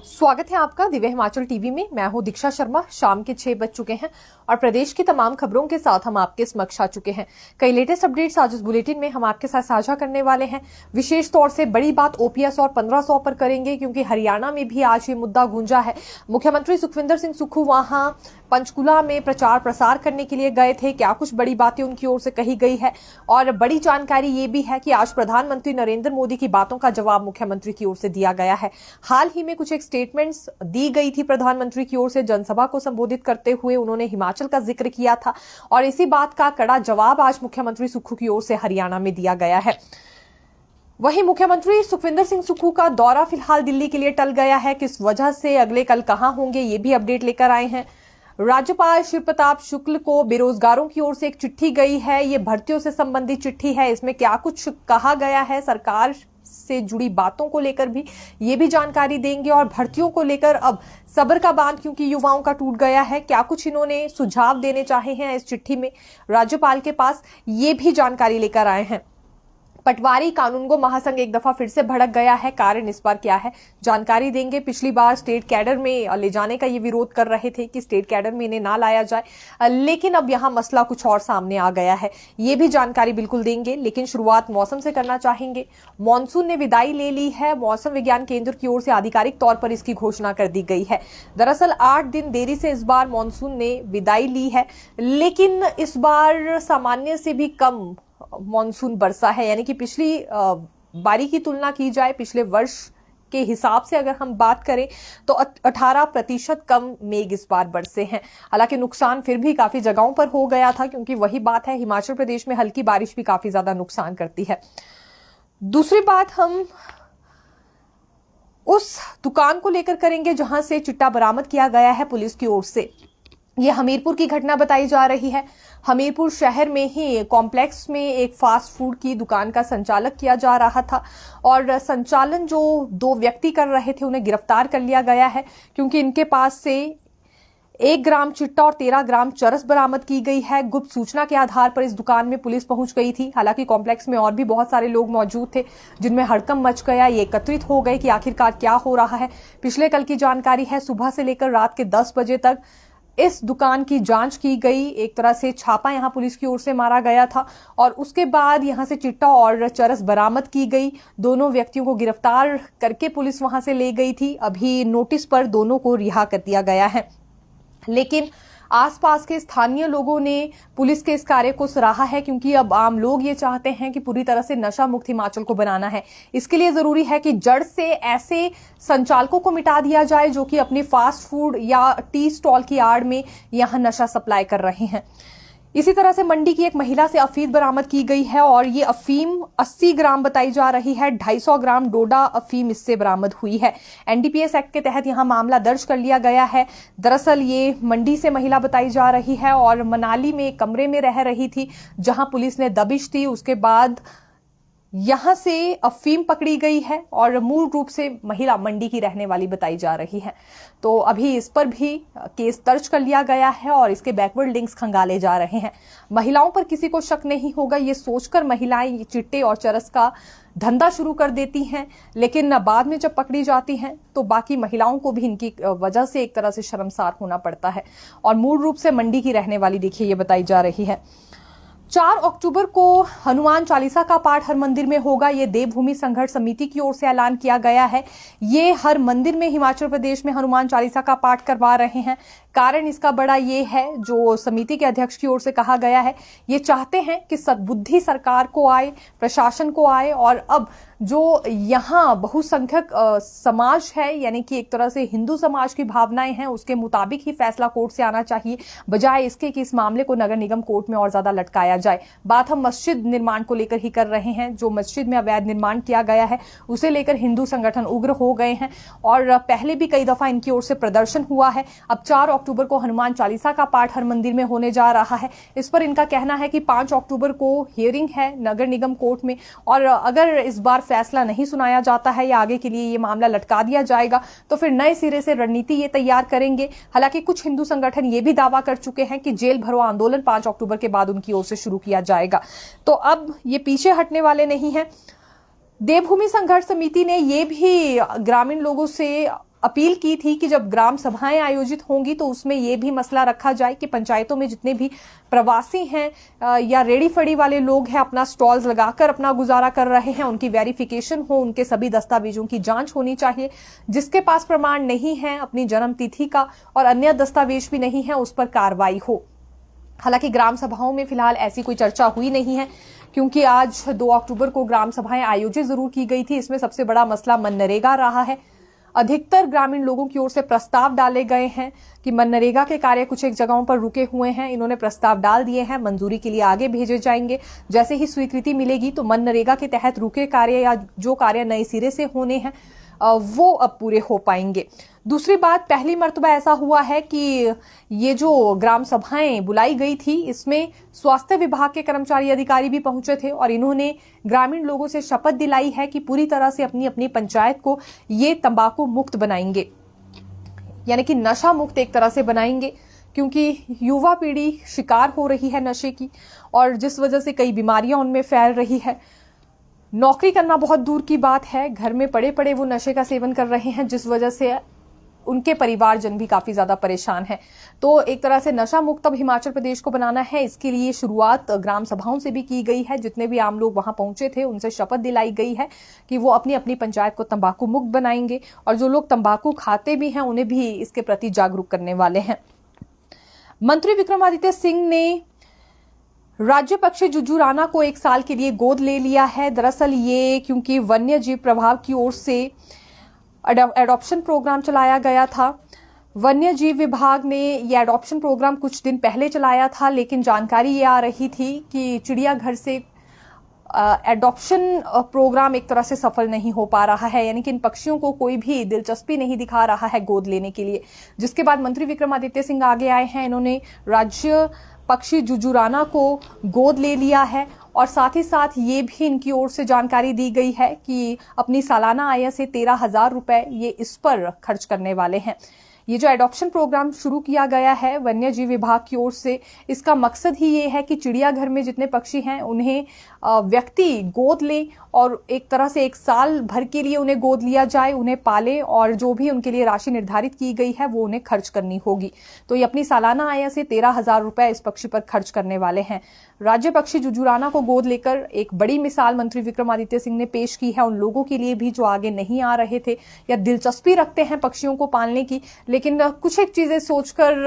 स्वागत है आपका दिव्य हिमाचल टीवी में। मैं हूं दीक्षा शर्मा। शाम के 6 बज चुके हैं और प्रदेश की तमाम खबरों के साथ हम आपके समक्ष आ चुके हैं। कई लेटेस्ट अपडेट्स आज इस बुलेटिन में हम आपके साथ साझा करने वाले हैं। विशेष तौर से बड़ी बात ओपीएस और 1500 पर करेंगे, क्योंकि हरियाणा में भी आज ये मुद्दा गूंजा है। मुख्यमंत्री सुखविंदर सिंह सुक्खू वहां पंचकुला में प्रचार प्रसार करने के लिए गए थे। क्या कुछ बड़ी बातें उनकी ओर से कही गई है और बड़ी जानकारी ये भी है कि आज प्रधानमंत्री नरेंद्र मोदी की बातों का जवाब मुख्यमंत्री की ओर से दिया गया है। हाल ही में कुछ एक स्टेटमेंट्स दी गई थी प्रधानमंत्री की ओर से। जनसभा को संबोधित करते हुए उन्होंने हिमाचल का जिक्र किया था और इसी बात का कड़ा जवाब आज मुख्यमंत्री सुक्खू की ओर से हरियाणा में दिया गया है। वहीं मुख्यमंत्री सुखविंदर सिंह सुक्खू का दौरा फिलहाल दिल्ली के लिए टल गया है। किस वजह से, अगले कल कहां होंगे, ये भी अपडेट लेकर आए हैं। राज्यपाल शिव प्रताप शुक्ल को बेरोजगारों की ओर से एक चिट्ठी गई है। ये भर्तियों से संबंधित चिट्ठी है। इसमें क्या कुछ कहा गया है, सरकार से जुड़ी बातों को लेकर भी ये भी जानकारी देंगे और भर्तियों को लेकर अब सब्र का बांध क्योंकि युवाओं का टूट गया है, क्या कुछ इन्होंने सुझाव देने चाहे हैं इस चिट्ठी में राज्यपाल के पास, ये भी जानकारी लेकर आए हैं। पटवारी कानूनगो महासंघ एक दफा फिर से भड़क गया है। कारण इस बार क्या है, जानकारी देंगे। पिछली बार स्टेट कैडर में ले जाने का ये विरोध कर रहे थे कि स्टेट कैडर में इन्हें ना लाया जाए, लेकिन अब यहां मसला कुछ और सामने आ गया है। ये भी जानकारी बिल्कुल देंगे। लेकिन शुरुआत मौसम से करना चाहेंगे। मानसून ने विदाई ले ली है। मौसम विज्ञान केंद्र की ओर से आधिकारिक तौर पर इसकी घोषणा कर दी गई है। दरअसल 8 दिन देरी से इस बार मानसून ने विदाई ली है, लेकिन इस बार सामान्य से भी कम मॉनसून बरसा है। यानी कि पिछली बारी की तुलना की जाए, पिछले वर्ष के हिसाब से अगर हम बात करें तो 18% कम मेघ इस बार बरसे हैं। हालांकि नुकसान फिर भी काफी जगहों पर हो गया था, क्योंकि वही बात है, हिमाचल प्रदेश में हल्की बारिश भी काफी ज्यादा नुकसान करती है। दूसरी बात हम उस दुकान को लेकर करेंगे जहां से चिट्टा बरामद किया गया है पुलिस की ओर से। यह हमीरपुर की घटना बताई जा रही है। हमीरपुर शहर में ही कॉम्प्लेक्स में एक फास्ट फूड की दुकान का संचालक किया जा रहा था और संचालन जो 2 व्यक्ति कर रहे थे उन्हें गिरफ्तार कर लिया गया है, क्योंकि इनके पास से 1 ग्राम चिट्टा और 13 ग्राम चरस बरामद की गई है। गुप्त सूचना के आधार पर इस दुकान में पुलिस पहुंच गई थी। हालांकि कॉम्प्लेक्स में और भी बहुत सारे लोग मौजूद थे जिनमें हड़कंप मच गया। ये एकत्रित हो गए कि आखिरकार क्या हो रहा है। पिछले कल की जानकारी है, सुबह से लेकर रात के 10 बजे तक इस दुकान की जांच की गई। एक तरह से छापा यहां पुलिस की ओर से मारा गया था और उसके बाद यहां से चिट्टा और चरस बरामद की गई। दोनों व्यक्तियों को गिरफ्तार करके पुलिस वहां से ले गई थी। अभी नोटिस पर दोनों को रिहा कर दिया गया है। लेकिन आसपास के स्थानीय लोगों ने पुलिस के इस कार्य को सराहा है, क्योंकि अब आम लोग ये चाहते हैं कि पूरी तरह से नशा मुक्त हिमाचल को बनाना है। इसके लिए जरूरी है कि जड़ से ऐसे संचालकों को मिटा दिया जाए जो कि अपनी फास्ट फूड या टी स्टॉल की आड़ में यहां नशा सप्लाई कर रहे हैं। इसी तरह से मंडी की एक महिला से अफीम बरामद की गई है और ये अफीम 80 ग्राम बताई जा रही है। 250 ग्राम डोडा अफीम इससे बरामद हुई है। एनडीपीएस एक्ट के तहत यहां मामला दर्ज कर लिया गया है। दरअसल ये मंडी से महिला बताई जा रही है और मनाली में एक कमरे में रह रही थी, जहां पुलिस ने दबिश दी। उसके बाद यहां से अफीम पकड़ी गई है और मूल रूप से महिला मंडी की रहने वाली बताई जा रही है। तो अभी इस पर भी केस दर्ज कर लिया गया है और इसके बैकवर्ड लिंक्स खंगाले जा रहे हैं। महिलाओं पर किसी को शक नहीं होगा, ये सोचकर महिलाएं ये चिट्टे और चरस का धंधा शुरू कर देती हैं, लेकिन बाद में जब पकड़ी जाती हैं तो बाकी महिलाओं को भी इनकी वजह से एक तरह से शर्मसार होना पड़ता है। और मूल रूप से मंडी की रहने वाली देखिए ये बताई जा रही है। 4 अक्टूबर को हनुमान चालीसा का पाठ हर मंदिर में होगा। ये देवभूमि संघर्ष समिति की ओर से ऐलान किया गया है। ये हर मंदिर में हिमाचल प्रदेश में हनुमान चालीसा का पाठ करवा रहे हैं। कारण इसका बड़ा ये है, जो समिति के अध्यक्ष की ओर से कहा गया है, ये चाहते हैं कि सद्बुद्धि सरकार को आए, प्रशासन को आए और अब जो यहाँ बहुसंख्यक समाज है, यानी कि एक तरह से हिंदू समाज की भावनाएं हैं, उसके मुताबिक ही फैसला कोर्ट से आना चाहिए, बजाय इसके कि इस मामले को नगर निगम कोर्ट में और ज्यादा लटकाया जाए। बात हम मस्जिद निर्माण को लेकर ही कर रहे हैं। जो मस्जिद में अवैध निर्माण किया गया है उसे लेकर हिंदू संगठन उग्र हो गए हैं और पहले भी कई दफा इनकी ओर से प्रदर्शन हुआ है। अब 4 अक्टूबर को हनुमान चालीसा का पाठ हर मंदिर में होने जा रहा है। इस पर इनका कहना है कि 5 अक्टूबर को हियरिंग है नगर निगम कोर्ट में और अगर इस बार फैसला नहीं सुनाया जाता है या आगे के लिए ये मामला लटका दिया जाएगा तो फिर नए सिरे से रणनीति ये तैयार करेंगे। हालांकि कुछ हिंदू संगठन ये भी दावा कर चुके हैं कि जेल भरो आंदोलन 5 अक्टूबर के बाद उनकी ओर से शुरू किया जाएगा। तो अब ये पीछे हटने वाले नहीं हैं। देवभूमि संघर्ष समिति ने ये भी ग्रामीण लोगों से अपील की थी कि जब ग्राम सभाएं आयोजित होंगी तो उसमें ये भी मसला रखा जाए कि पंचायतों में जितने भी प्रवासी हैं या रेड़ी फड़ी वाले लोग हैं, अपना स्टॉल्स लगाकर अपना गुजारा कर रहे हैं, उनकी वेरिफिकेशन हो, उनके सभी दस्तावेजों की जांच होनी चाहिए। जिसके पास प्रमाण नहीं है अपनी जन्म तिथि का और अन्य दस्तावेज भी नहीं है, उस पर कार्रवाई हो। हालांकि ग्राम सभाओं में फिलहाल ऐसी कोई चर्चा हुई नहीं है, क्योंकि आज 2 अक्टूबर को ग्राम सभाएं आयोजित जरूर की गई थी। इसमें सबसे बड़ा मसला मनरेगा रहा है। अधिकतर ग्रामीण लोगों की ओर से प्रस्ताव डाले गए हैं कि मनरेगा के कार्य कुछ एक जगहों पर रुके हुए हैं। इन्होंने प्रस्ताव डाल दिए हैं, मंजूरी के लिए आगे भेजे जाएंगे। जैसे ही स्वीकृति मिलेगी तो मनरेगा के तहत रुके कार्य या जो कार्य नए सिरे से होने हैं वो अब पूरे हो पाएंगे। दूसरी बात, पहली मर्तबा ऐसा हुआ है कि ये जो ग्राम सभाएं बुलाई गई थी इसमें स्वास्थ्य विभाग के कर्मचारी अधिकारी भी पहुंचे थे और इन्होंने ग्रामीण लोगों से शपथ दिलाई है कि पूरी तरह से अपनी अपनी पंचायत को ये तंबाकू मुक्त बनाएंगे, यानी कि नशा मुक्त एक तरह से बनाएंगे, क्योंकि युवा पीढ़ी शिकार हो रही है नशे की और जिस वजह से कई बीमारियां उनमें फैल रही है। नौकरी करना बहुत दूर की बात है, घर में पड़े पड़े वो नशे का सेवन कर रहे हैं, जिस वजह से उनके परिवारजन भी काफी ज्यादा परेशान हैं। तो एक तरह से नशा मुक्त अब हिमाचल प्रदेश को बनाना है। इसके लिए शुरुआत ग्राम सभाओं से भी की गई है। जितने भी आम लोग वहां पहुंचे थे उनसे शपथ दिलाई गई है कि वो अपनी अपनी पंचायत को तंबाकू मुक्त बनाएंगे और जो लोग तंबाकू खाते भी हैं उन्हें भी इसके प्रति जागरूक करने वाले हैं। मंत्री विक्रमादित्य सिंह ने राज्य पक्षी जुजुराना को 1 साल के लिए गोद ले लिया है। दरअसल ये क्योंकि वन्य जीव प्रभाग की ओर से एडॉप्शन प्रोग्राम चलाया गया था। वन्य जीव विभाग ने ये एडॉप्शन प्रोग्राम कुछ दिन पहले चलाया था, लेकिन जानकारी ये आ रही थी कि चिड़ियाघर से एडॉप्शन प्रोग्राम एक तरह से सफल नहीं हो पा रहा है, यानी कि इन पक्षियों को कोई भी दिलचस्पी नहीं दिखा रहा है गोद लेने के लिए। जिसके बाद मंत्री विक्रमादित्य सिंह आगे आए हैं, इन्होंने राज्य पक्षी जुजुराना को गोद ले लिया है और साथ ही साथ ये भी इनकी ओर से जानकारी दी गई है कि अपनी सालाना आय से 13,000 रुपए ये इस पर खर्च करने वाले हैं। ये जो एडॉप्शन प्रोग्राम शुरू किया गया है वन्य जीव विभाग की ओर से, इसका मकसद ही ये है कि चिड़ियाघर में जितने पक्षी हैं उन्हें व्यक्ति गोद ले और एक तरह से 1 साल भर के लिए उन्हें गोद लिया जाए, उन्हें पाले और जो भी उनके लिए राशि निर्धारित की गई है वो उन्हें खर्च करनी होगी। तो ये अपनी सालाना आय से 13,000 रुपए इस पक्षी पर खर्च करने वाले हैं। राज्य पक्षी जुजुराना को गोद लेकर एक बड़ी मिसाल मंत्री विक्रमादित्य सिंह ने पेश की है उन लोगों के लिए भी जो आगे नहीं आ रहे थे या दिलचस्पी रखते हैं पक्षियों को पालने की, लेकिन कुछ एक चीजें सोचकर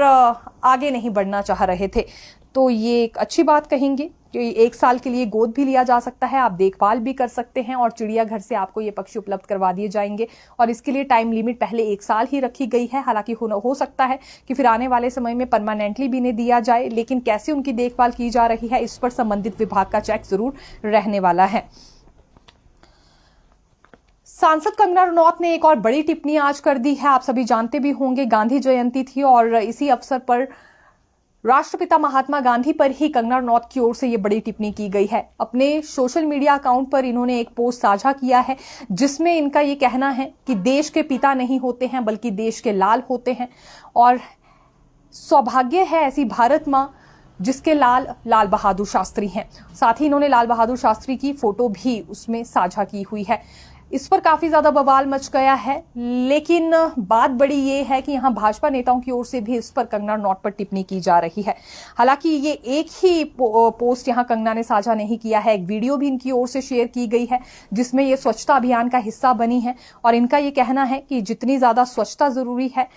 आगे नहीं बढ़ना चाह रहे थे। तो ये एक अच्छी बात कहेंगे कि 1 साल के लिए गोद भी लिया जा सकता है, आप देखभाल भी कर सकते हैं और चिड़ियाघर से आपको ये पक्षी उपलब्ध करवा दिए जाएंगे। और इसके लिए टाइम लिमिट पहले 1 साल ही रखी गई है। हालांकि हो सकता है कि फिर आने वाले समय में परमानेंटली भी इन्हें दिया जाए, लेकिन कैसे उनकी देखभाल की जा रही है इस पर संबंधित विभाग का चेक जरूर रहने वाला है। सांसद कंगना रनौत ने एक और बड़ी टिप्पणी आज कर दी है। आप सभी जानते भी होंगे गांधी जयंती थी और इसी अवसर पर राष्ट्रपिता महात्मा गांधी पर ही कंगना रनौत की ओर से ये बड़ी टिप्पणी की गई है। अपने सोशल मीडिया अकाउंट पर इन्होंने एक पोस्ट साझा किया है जिसमें इनका ये कहना है कि देश के पिता नहीं होते हैं बल्कि देश के लाल होते हैं और सौभाग्य है ऐसी भारत मां जिसके लाल बहादुर शास्त्री हैं। साथ ही इन्होंने लाल बहादुर शास्त्री की फोटो भी उसमें साझा की हुई है। इस पर काफी ज्यादा बवाल मच गया है, लेकिन बात बड़ी ये है कि यहां भाजपा नेताओं की ओर से भी इस पर कंगना रनौत पर टिप्पणी की जा रही है। हालांकि ये एक ही पोस्ट यहां कंगना ने साझा नहीं किया है, एक वीडियो भी इनकी ओर से शेयर की गई है जिसमें ये स्वच्छता अभियान का हिस्सा बनी है और इनका ये कहना है कि जितनी ज्यादा स्वच्छता जरूरी है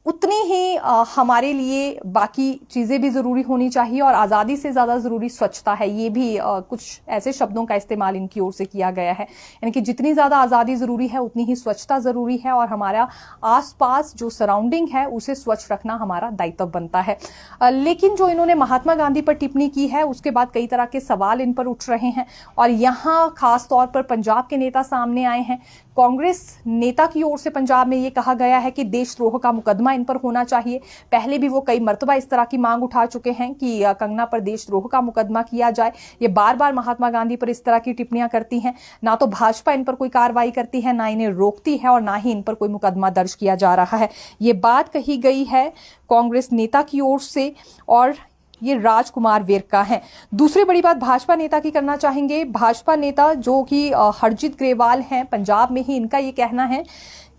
उतनी ही हमारे लिए बाकी चीजें भी जरूरी होनी चाहिए और आजादी से ज्यादा जरूरी स्वच्छता है। ये भी कुछ ऐसे शब्दों का इस्तेमाल इनकी ओर से किया गया है, यानी कि जितनी ज्यादा आजादी जरूरी है उतनी ही स्वच्छता जरूरी है और हमारा आसपास जो सराउंडिंग है उसे स्वच्छ रखना हमारा दायित्व बनता है। लेकिन जो इन्होंने महात्मा गांधी पर टिप्पणी की है उसके बाद कई तरह के सवाल इन पर उठ रहे हैं और यहाँ खास तौर पर पंजाब के नेता सामने आए हैं। कांग्रेस नेता की ओर से पंजाब में ये कहा गया है कि देशद्रोह का मुकदमा इन पर होना चाहिए। पहले भी वो कई मर्तबा इस तरह की मांग उठा चुके हैं कि कंगना पर देशद्रोह का मुकदमा किया जाए। ये बार बार महात्मा गांधी पर इस तरह की टिप्पणियां करती हैं। ना तो भाजपा इन पर कोई कार्रवाई करती है, ना इन्हें रोकती है और ना ही इन पर कोई मुकदमा दर्ज किया जा रहा है। ये बात कही गई है कांग्रेस नेता की ओर से और ये राजकुमार वेरका हैं। दूसरी बड़ी बात भाजपा नेता की करना चाहेंगे। भाजपा नेता जो कि हरजीत ग्रेवाल हैं पंजाब में ही, इनका ये कहना है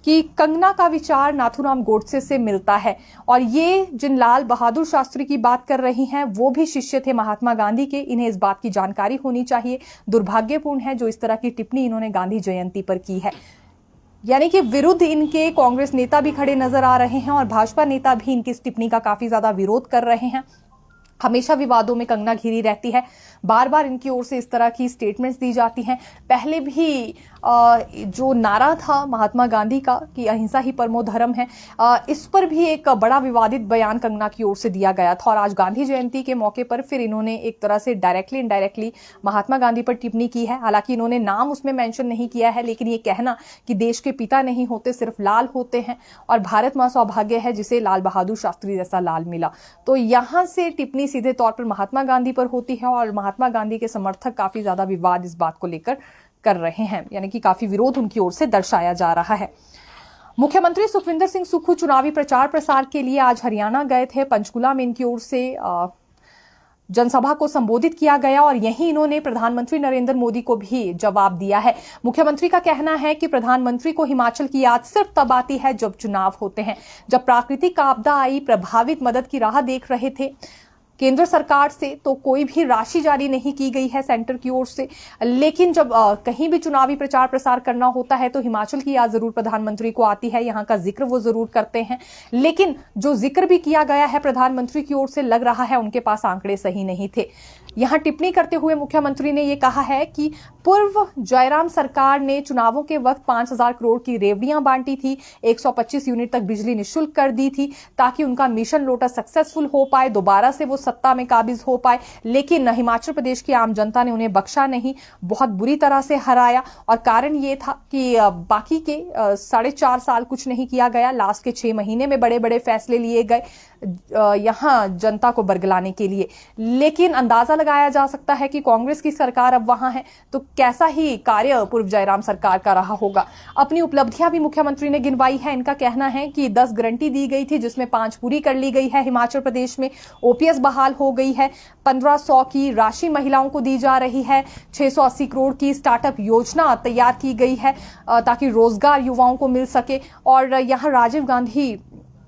कि कंगना का विचार नाथूराम गोडसे से मिलता है और ये जिन लाल बहादुर शास्त्री की बात कर रही हैं वो भी शिष्य थे महात्मा गांधी के। इन्हें इस बात की जानकारी होनी चाहिए। दुर्भाग्यपूर्ण है जो इस तरह की टिप्पणी इन्होंने गांधी जयंती पर की है। यानी कि विरुद्ध इनके कांग्रेस नेता भी खड़े नजर आ रहे हैं और भाजपा नेता भी इनकी इस टिप्पणी का काफी ज्यादा विरोध कर रहे हैं। हमेशा विवादों में कंगना घिरी रहती है, बार बार इनकी ओर से इस तरह की स्टेटमेंट्स दी जाती हैं। पहले भी जो नारा था महात्मा गांधी का कि अहिंसा ही परमो धर्म है, इस पर भी एक बड़ा विवादित बयान कंगना की ओर से दिया गया था और आज गांधी जयंती के मौके पर फिर इन्होंने एक तरह से डायरेक्टली इनडायरेक्टली महात्मा गांधी पर टिप्पणी की है। हालांकि इन्होंने नाम उसमें मेंशन नहीं किया है, लेकिन ये कहना कि देश के पिता नहीं होते सिर्फ लाल होते हैं और भारत मां सौभाग्य है जिसे लाल बहादुर शास्त्री जैसा लाल मिला, तो यहां से टिप्पणी सीधे तौर पर महात्मा गांधी पर होती है और महात्मा गांधी के समर्थक काफी ज्यादा विवाद इस बात को लेकर कर रहे हैं, यानी कि काफी विरोध उनकी ओर से दर्शाया जा रहा है। मुख्यमंत्री सुखविंदर सिंह सुक्खू चुनावी प्रचार प्रसार के लिए आज हरियाणा गए थे। पंचकुला में इनकी ओर से जनसभा को संबोधित किया गया और यहीं इन्होंने प्रधानमंत्री नरेंद्र मोदी को भी जवाब दिया है। मुख्यमंत्री का कहना है कि प्रधानमंत्री को हिमाचल की याद सिर्फ तब आती है जब चुनाव होते हैं। जब प्राकृतिक आपदा आई, प्रभावित मदद की राह देख रहे थे केंद्र सरकार से, तो कोई भी राशि जारी नहीं की गई है सेंटर की ओर से, लेकिन जब कहीं भी चुनावी प्रचार प्रसार करना होता है तो हिमाचल की याद जरूर प्रधानमंत्री को आती है, यहाँ का जिक्र वो जरूर करते हैं। लेकिन जो जिक्र भी किया गया है प्रधानमंत्री की ओर से, लग रहा है उनके पास आंकड़े सही नहीं थे। यहां टिप्पणी करते हुए मुख्यमंत्री ने यह कहा है कि पूर्व जयराम सरकार ने चुनावों के वक्त 5,000 करोड़ की रेवड़ियां बांटी थी, 125 यूनिट तक बिजली निःशुल्क कर दी थी ताकि उनका मिशन लोटस सक्सेसफुल हो पाए, दोबारा से वो सत्ता में काबिज हो पाए। लेकिन हिमाचल प्रदेश की आम जनता ने उन्हें बख्शा नहीं, बहुत बुरी तरह से हराया और कारण ये था कि बाकी के 4.5 साल कुछ नहीं किया गया। लास्ट के 6 महीने में बड़े बड़े फैसले लिए गए यहां जनता को बरगलाने के लिए। लेकिन अंदाजा लगाया जा सकता है कि कांग्रेस की सरकार अब वहां है तो कैसा ही कार्य पूर्व जयराम सरकार का रहा होगा। अपनी उपलब्धियां भी मुख्यमंत्री ने गिनवाई है। इनका कहना है कि 10 गारंटी दी गई थी जिसमें 5 पूरी कर ली गई है। हिमाचल प्रदेश में ओपीएस बहाल हो गई है, 1500 की राशि महिलाओं को दी जा रही है, 680 करोड़ की स्टार्टअप योजना तैयार की गई है ताकि रोजगार युवाओं को मिल सके और यहां Rajiv Gandhi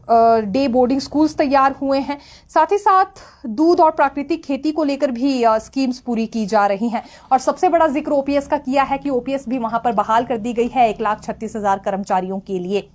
day boarding schools तैयार हुए हैं। साथ ही साथ दूध और प्राकृतिक खेती को लेकर भी स्कीम्स पूरी की जा रही हैं और सबसे बड़ा जिक्र ओपीएस का किया है कि ओपीएस भी वहां पर बहाल कर दी गई है 1,36,000 कर्मचारियों के लिए।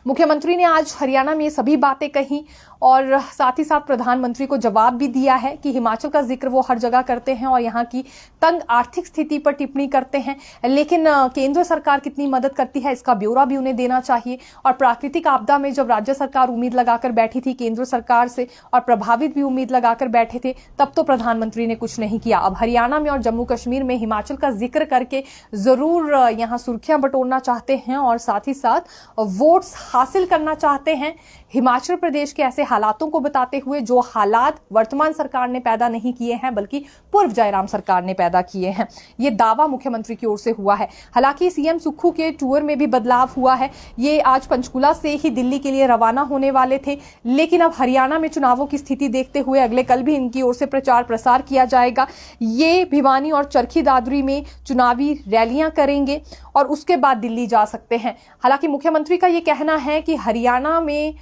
मुख्यमंत्री ने आज हरियाणा में ये सभी बातें कही और साथ ही साथ प्रधानमंत्री को जवाब भी दिया है कि हिमाचल का जिक्र वो हर जगह करते हैं और यहाँ की तंग आर्थिक स्थिति पर टिप्पणी करते हैं, लेकिन केंद्र सरकार कितनी मदद करती है इसका ब्यौरा भी उन्हें देना चाहिए। और प्राकृतिक आपदा में जब राज्य सरकार उम्मीद लगाकर बैठी थी केंद्र सरकार से और प्रभावित भी उम्मीद लगाकर बैठे थे, तब तो प्रधानमंत्री ने कुछ नहीं किया। अब हरियाणा में और जम्मू कश्मीर में हिमाचल का जिक्र करके जरूर यहाँ सुर्खियां बटोरना चाहते हैं और साथ ही साथ वोट्स हासिल करना चाहते हैं। हिमाचल प्रदेश के ऐसे हालातों को बताते हुए जो हालात वर्तमान सरकार ने पैदा नहीं किए हैं बल्कि पूर्व जयराम सरकार ने पैदा किए हैं, ये दावा मुख्यमंत्री की ओर से हुआ है। हालांकि सीएम सुक्खू के टूर में भी बदलाव हुआ है। ये आज पंचकुला से ही दिल्ली के लिए रवाना होने वाले थे, लेकिन अब हरियाणा में चुनावों की स्थिति देखते हुए अगले कल भी इनकी ओर से प्रचार प्रसार किया जाएगा। ये भिवानी और चरखी दादरी में चुनावी रैलियां करेंगे और उसके बाद दिल्ली जा सकते हैं। हालांकि मुख्यमंत्री का ये कहना है कि हरियाणा में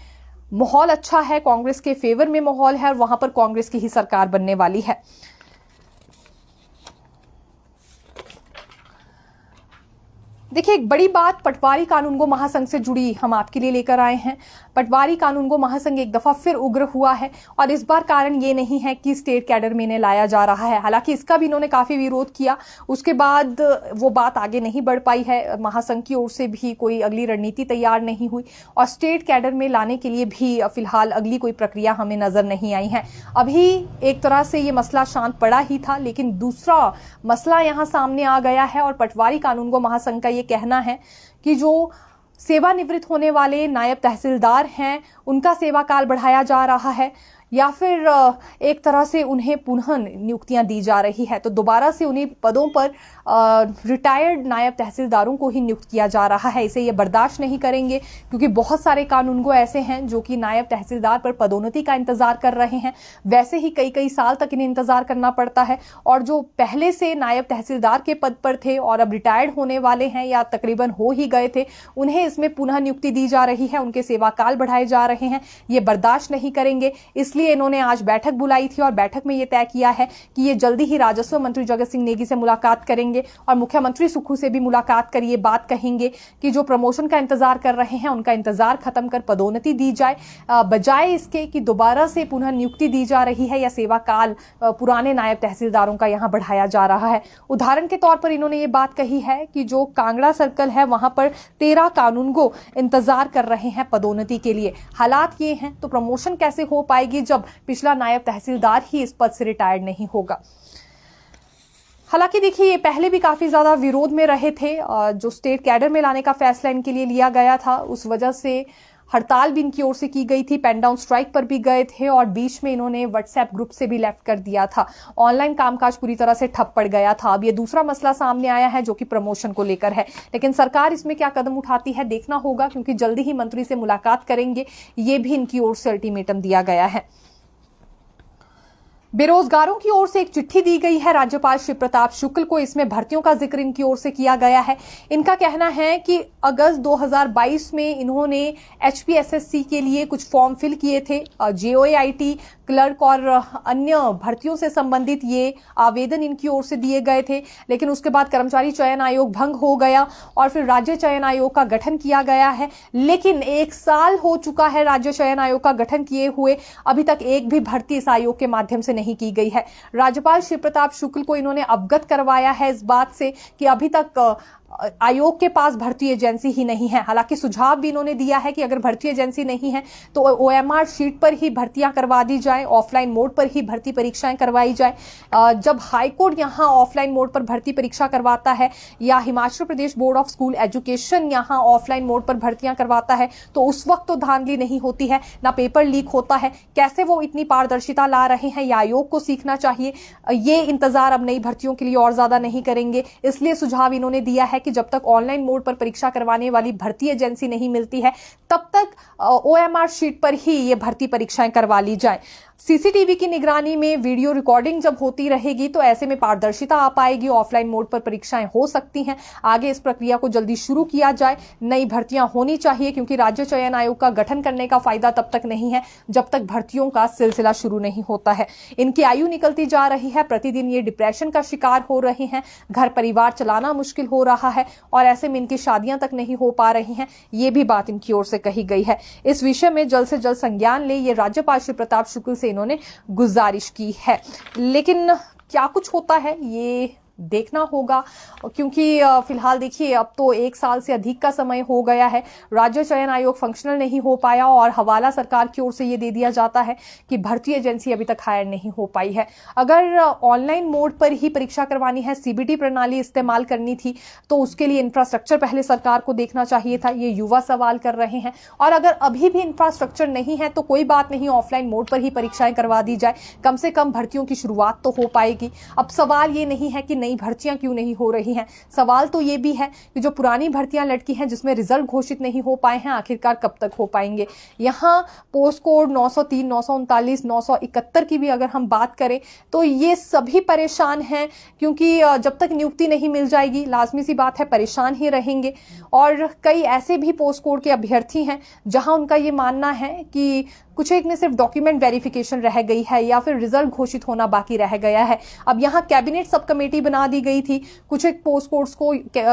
माहौल अच्छा है, कांग्रेस के फेवर में माहौल है और वहां पर कांग्रेस की ही सरकार बनने वाली है। देखिए, एक बड़ी बात पटवारी कानूनगो महासंघ से जुड़ी हम आपके लिए लेकर आए हैं। पटवारी कानूनगो महासंघ एक दफा फिर उग्र हुआ है और इस बार कारण ये नहीं है कि स्टेट कैडर में इन्हें लाया जा रहा है। हालांकि इसका भी इन्होंने काफी विरोध किया, उसके बाद वो बात आगे नहीं बढ़ पाई है। महासंघ की ओर से भी कोई अगली रणनीति तैयार नहीं हुई और स्टेट कैडर में लाने के लिए भी फिलहाल अगली कोई प्रक्रिया हमें नजर नहीं आई है। अभी एक तरह से ये मसला शांत पड़ा ही था, लेकिन दूसरा मसला यहां सामने आ गया है और पटवारी कानूनगो महासंघ का ये कहना है कि जो सेवानिवृत्त होने वाले नायब तहसीलदार हैं उनका सेवा काल बढ़ाया जा रहा है। या फिर एक तरह से उन्हें पुनः नियुक्तियां दी जा रही है। तो दोबारा से उन्हीं पदों पर रिटायर्ड नायब तहसीलदारों को ही नियुक्त किया जा रहा है। इसे ये बर्दाश्त नहीं करेंगे, क्योंकि बहुत सारे कानूनगो ऐसे हैं जो कि नायब तहसीलदार पर पदोन्नति का इंतजार कर रहे हैं। वैसे ही कई कई साल तक इन्हें इंतजार करना पड़ता है, और जो पहले से नायब तहसीलदार के पद पर थे और अब रिटायर्ड होने वाले हैं या तकरीबन हो ही गए थे, उन्हें इसमें पुनः नियुक्ति दी जा रही है, उनके सेवा काल बढ़ाए जा रहे हैं। ये बर्दाश्त नहीं करेंगे, इसलिए इन्होंने आज बैठक बुलाई थी और बैठक में यह तय किया है कि ये जल्दी ही राजस्व मंत्री जगत सिंह नेगी से मुलाकात करेंगे और मुख्यमंत्री सुक्खू से भी मुलाकात कर ये बात कहेंगे कि जो प्रमोशन का इंतजार कर रहे हैं उनका इंतजार खत्म कर पदोन्नति दी जाए, बजाय इसके कि दोबारा से पुनः नियुक्ति दी जा रही है या सेवा काल पुराने नायब तहसीलदारों का यहां बढ़ाया जा रहा है। उदाहरण के तौर पर इन्होंने ये बात कही है कि जो कांगड़ा सर्कल है वहां पर 13 कानूनगो इंतजार कर रहे हैं पदोन्नति के लिए। हालात ये हैं तो प्रमोशन कैसे हो पाएगी जब पिछला नायब तहसीलदार ही इस पद से रिटायर्ड नहीं होगा। हालांकि देखिए, ये पहले भी काफी ज्यादा विरोध में रहे थे। जो स्टेट कैडर में लाने का फैसला इनके लिए लिया गया था, उस वजह से हड़ताल भी इनकी ओर से की गई थी, पेन डाउन स्ट्राइक पर भी गए थे और बीच में इन्होंने व्हाट्सएप ग्रुप से भी लेफ्ट कर दिया था। ऑनलाइन कामकाज पूरी तरह से ठप पड़ गया था। अब ये दूसरा मसला सामने आया है जो कि प्रमोशन को लेकर है, लेकिन सरकार इसमें क्या कदम उठाती है देखना होगा, क्योंकि जल्दी ही मंत्री से मुलाकात करेंगे, ये भी इनकी ओर से अल्टीमेटम दिया गया है। बेरोजगारों की ओर से एक चिट्ठी दी गई है राज्यपाल शिव प्रताप शुक्ल को। इसमें भर्तियों का जिक्र इनकी ओर से किया गया है। इनका कहना है कि अगस्त 2022 में इन्होंने HPSSC के लिए कुछ फॉर्म फिल किए थे। JOAIT क्लर्क और अन्य भर्तियों से संबंधित ये आवेदन इनकी ओर से दिए गए थे, लेकिन उसके बाद कर्मचारी चयन आयोग भंग हो गया और फिर राज्य चयन आयोग का गठन किया गया है। लेकिन 1 साल हो चुका है राज्य चयन आयोग का गठन किए हुए, अभी तक एक भी भर्ती इस आयोग के माध्यम से नहीं की गई है। राज्यपाल शिव प्रताप शुक्ल को इन्होंने अवगत करवाया है इस बात से कि अभी तक आयोग के पास भर्ती एजेंसी ही नहीं है। हालांकि सुझाव भी इन्होंने दिया है कि अगर भर्ती एजेंसी नहीं है तो OMR शीट पर ही भर्तियां करवा दी जाए, ऑफलाइन मोड पर ही भर्ती परीक्षाएं करवाई जाए। जब हाईकोर्ट यहां ऑफलाइन मोड पर भर्ती परीक्षा करवाता है या Himachal Pradesh board of school education यहां ऑफलाइन मोड पर भर्तियां करवाता है, तो उस वक्त तो धांधली नहीं होती है, ना पेपर लीक होता है। कैसे वो इतनी पारदर्शिता ला रहे हैं, या आयोग को सीखना चाहिए। ये इंतजार अब नई भर्तियों के लिए और ज्यादा नहीं करेंगे, इसलिए सुझाव इन्होंने दिया है कि जब तक ऑनलाइन मोड पर परीक्षा करवाने वाली भर्ती एजेंसी नहीं मिलती है, तब तक OMR शीट पर ही ये भर्ती परीक्षाएं करवा ली जाए। CCTV की निगरानी में वीडियो रिकॉर्डिंग जब होती रहेगी तो ऐसे में पारदर्शिता आ पाएगी, ऑफलाइन मोड पर परीक्षाएं हो सकती हैं। आगे इस प्रक्रिया को जल्दी शुरू किया जाए। नई भर्तियां होनी चाहिए, क्योंकि राज्य चयन आयोग का गठन करने का फायदा तब तक नहीं है जब तक भर्तियों का सिलसिला शुरू नहीं होता है। इनकी आयु निकलती जा रही है, प्रतिदिन ये डिप्रेशन का शिकार हो रहे हैं, घर परिवार चलाना मुश्किल हो रहा है और ऐसे में इनकी शादियां तक नहीं हो पा रही हैं। ये भी बात इनकी ओर से कही गई है। इस विषय में जल्द से जल्द संज्ञान ले, ये राज्यपाल शिव प्रताप शुक्ल से इन्होंने गुजारिश की है। लेकिन क्या कुछ होता है ये देखना होगा, क्योंकि फिलहाल देखिए अब तो 1 साल से अधिक का समय हो गया है, राज्य चयन आयोग फंक्शनल नहीं हो पाया और हवाला सरकार की ओर से ये दे दिया जाता है कि भर्ती एजेंसी अभी तक हायर नहीं हो पाई है। अगर ऑनलाइन मोड पर ही परीक्षा करवानी है, CBT प्रणाली इस्तेमाल करनी थी, तो उसके लिए इंफ्रास्ट्रक्चर पहले सरकार को देखना चाहिए था। ये युवा सवाल कर रहे हैं। और अगर अभी भी इंफ्रास्ट्रक्चर नहीं है तो कोई बात नहीं, ऑफलाइन मोड पर ही परीक्षाएं करवा दी जाए, कम से कम भर्तियों की शुरुआत तो हो पाएगी। अब सवाल ये नहीं है कि नई भर्तियां क्यों नहीं हो रही हैं, सवाल तो ये भी है कि जो पुरानी भर्तियां लटकी हैं जिसमें रिजल्ट घोषित नहीं हो पाए हैं, आखिरकार कब तक हो पाएंगे। यहां पोस्ट कोड 903, 939, 971 की भी अगर हम बात करें तो ये सभी परेशान हैं, क्योंकि जब तक नियुक्ति नहीं मिल जाएगी लाजमी सी बात है परेशान ही रहेंगे। और कई ऐसे भी पोस्ट कोड के अभ्यर्थी हैं जहां उनका ये मानना है कि कुछ एक में सिर्फ डॉक्यूमेंट वेरिफिकेशन रह गई है या फिर रिजल्ट घोषित होना बाकी रह गया है। अब यहाँ कैबिनेट सब कमेटी बना दी गई थी, कुछ एक पोस्ट कोड्स को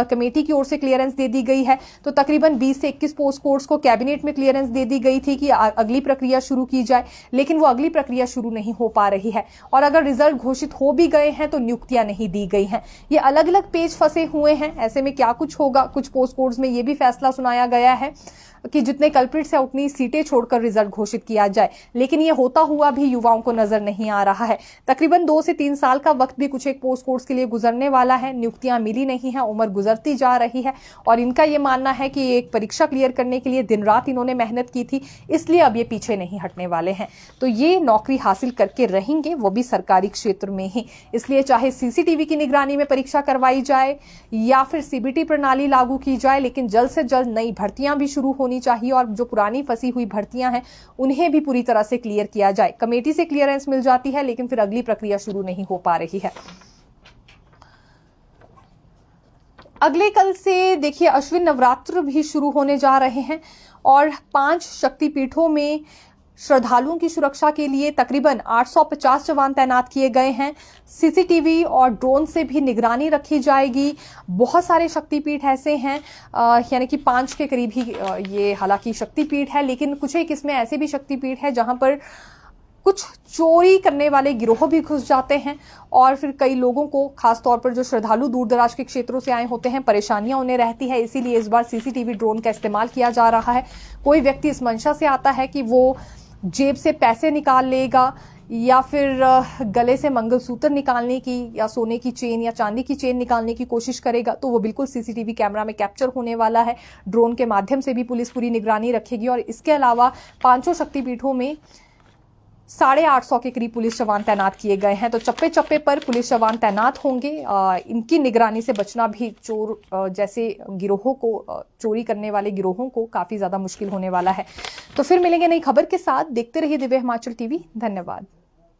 कमेटी की ओर से क्लियरेंस दे दी गई है, तो तकरीबन 20 से 21 पोस्ट कोड्स को कैबिनेट में क्लियरेंस दे दी गई थी कि अगली प्रक्रिया शुरू की जाए, लेकिन वो अगली प्रक्रिया शुरू नहीं हो पा रही है। और अगर रिजल्ट घोषित हो भी गए हैं तो नियुक्तियां नहीं दी गई हैं। ये अलग अलग पेज फंसे हुए हैं। ऐसे में क्या कुछ होगा, कुछ पोस्ट कोड्स में ये भी फैसला सुनाया गया है कि जितने कल्प्रिट्स हैं उतनी सीटें छोड़कर रिजल्ट घोषित किया किया जाए, लेकिन ये होता हुआ भी युवाओं को नजर नहीं आ रहा है। तकरीबन 2 से 3 साल का वक्त भी कुछ एक पोस्ट कोर्स के लिए गुजरने वाला है, नियुक्तियां मिली नहीं है, उम्र गुजरती जा रही है और इनका ये मानना है कि एक परीक्षा क्लियर करने के लिए दिन रात इन्होंने मेहनत की थी, इसलिए अब ये पीछे नहीं हटने वाले हैं। तो ये नौकरी हासिल करके रहेंगे, वो भी सरकारी क्षेत्र में ही। इसलिए चाहे सीसीटीवी की निगरानी में परीक्षा करवाई जाए या फिर सीबीटी प्रणाली लागू की जाए, लेकिन जल्द से जल्द नई भर्तियां भी शुरू होनी चाहिए और जो पुरानी फंसी हुई भर्तियां हैं उन्हें भी पूरी तरह से क्लियर किया जाए। कमेटी से क्लियरेंस मिल जाती है लेकिन फिर अगली प्रक्रिया शुरू नहीं हो पा रही है। अगले कल से देखिए अश्विन नवरात्र भी शुरू होने जा रहे हैं और 5 शक्तिपीठों में श्रद्धालुओं की सुरक्षा के लिए तकरीबन 850 जवान तैनात किए गए हैं। सीसीटीवी और ड्रोन से भी निगरानी रखी जाएगी। बहुत सारे शक्तिपीठ ऐसे हैं, यानी कि 5 के करीब ही ये हालांकि शक्तिपीठ है, लेकिन कुछ एक इसमें ऐसे भी शक्तिपीठ है जहां पर कुछ चोरी करने वाले गिरोह भी घुस जाते हैं और फिर कई लोगों को, खासतौर पर जो श्रद्धालु दूर दराज के क्षेत्रों से आए होते हैं, परेशानियां उन्हें रहती है। इसीलिए इस बार सीसीटीवी ड्रोन का इस्तेमाल किया जा रहा है। कोई व्यक्ति इस मंशा से आता है कि वो जेब से पैसे निकाल लेगा या फिर गले से मंगलसूत्र निकालने की या सोने की चेन या चांदी की चेन निकालने की कोशिश करेगा, तो वो बिल्कुल सीसीटीवी कैमरा में कैप्चर होने वाला है। ड्रोन के माध्यम से भी पुलिस पूरी निगरानी रखेगी और इसके अलावा 5 शक्तिपीठों में 850 के करीब पुलिस जवान तैनात किए गए हैं। तो चप्पे चप्पे पर पुलिस जवान तैनात होंगे। इनकी निगरानी से बचना भी चोर जैसे गिरोहों को, चोरी करने वाले गिरोहों को काफी ज्यादा मुश्किल होने वाला है। तो फिर मिलेंगे नई खबर के साथ। देखते रहिए दिव्य हिमाचल टीवी। धन्यवाद।